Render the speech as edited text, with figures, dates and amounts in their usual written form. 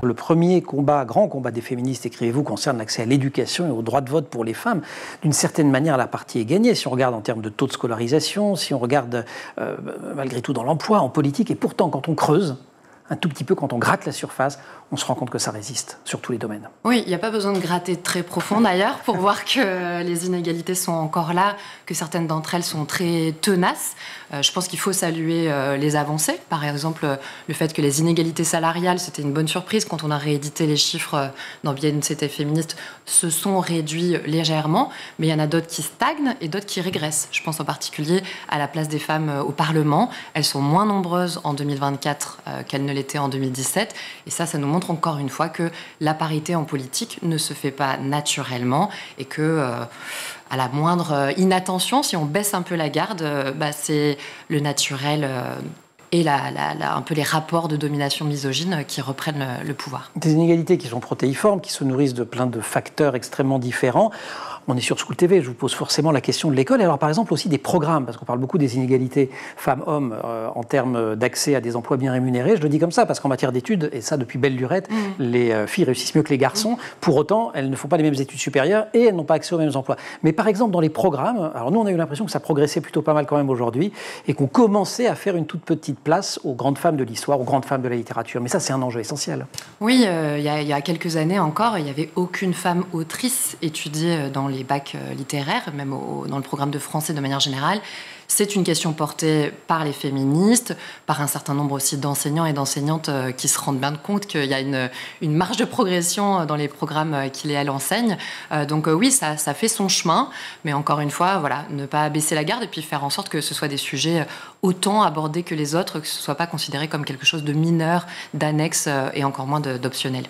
Le premier combat, grand combat des féministes, écrivez-vous, concerne l'accès à l'éducation et au droit de vote pour les femmes. D'une certaine manière, la partie est gagnée. Si on regarde en termes de taux de scolarisation, si on regarde malgré tout dans l'emploi, en politique, et pourtant quand on creuse, un tout petit peu, quand on gratte la surface, on se rend compte que ça résiste sur tous les domaines. Oui, il n'y a pas besoin de gratter très profond d'ailleurs pour voir que les inégalités sont encore là, que certaines d'entre elles sont très tenaces. Je pense qu'il faut saluer les avancées. Par exemple, le fait que les inégalités salariales, c'était une bonne surprise quand on a réédité les chiffres dans BNCT Féministe, se sont réduits légèrement, mais il y en a d'autres qui stagnent et d'autres qui régressent. Je pense en particulier à la place des femmes au Parlement. Elles sont moins nombreuses en 2024 qu'elles ne l'étaient en 2017. Et ça nous montre encore une fois que la parité en politique ne se fait pas naturellement et que à la moindre inattention, si on baisse un peu la garde, c'est le naturel et un peu les rapports de domination misogyne qui reprennent le pouvoir. Des inégalités qui sont protéiformes, qui se nourrissent de plein de facteurs extrêmement différents. On est sur School TV, je vous pose forcément la question de l'école. Et alors, par exemple, aussi des programmes, parce qu'on parle beaucoup des inégalités femmes-hommes en termes d'accès à des emplois bien rémunérés. Je le dis comme ça, parce qu'en matière d'études, et ça depuis belle lurette, les filles réussissent mieux que les garçons. Pour autant, elles ne font pas les mêmes études supérieures et elles n'ont pas accès aux mêmes emplois. Mais par exemple, dans les programmes, alors nous, on a eu l'impression que ça progressait plutôt pas mal quand même aujourd'hui, et qu'on commençait à faire une toute petite place aux grandes femmes de l'histoire, aux grandes femmes de la littérature. Mais ça, c'est un enjeu essentiel. Oui, il y a quelques années encore, il n'y avait aucune femme autrice étudiée dans les bacs littéraires, même dans le programme de français de manière générale. C'est une question portée par les féministes, par un certain nombre aussi d'enseignants et d'enseignantes qui se rendent bien compte qu'il y a une marge de progression dans les programmes qu'il et elle enseignent. Donc oui, ça fait son chemin, mais encore une fois, voilà, ne pas baisser la garde et puis faire en sorte que ce soit des sujets autant abordés que les autres, que ce ne soit pas considéré comme quelque chose de mineur, d'annexe et encore moins d'optionnel.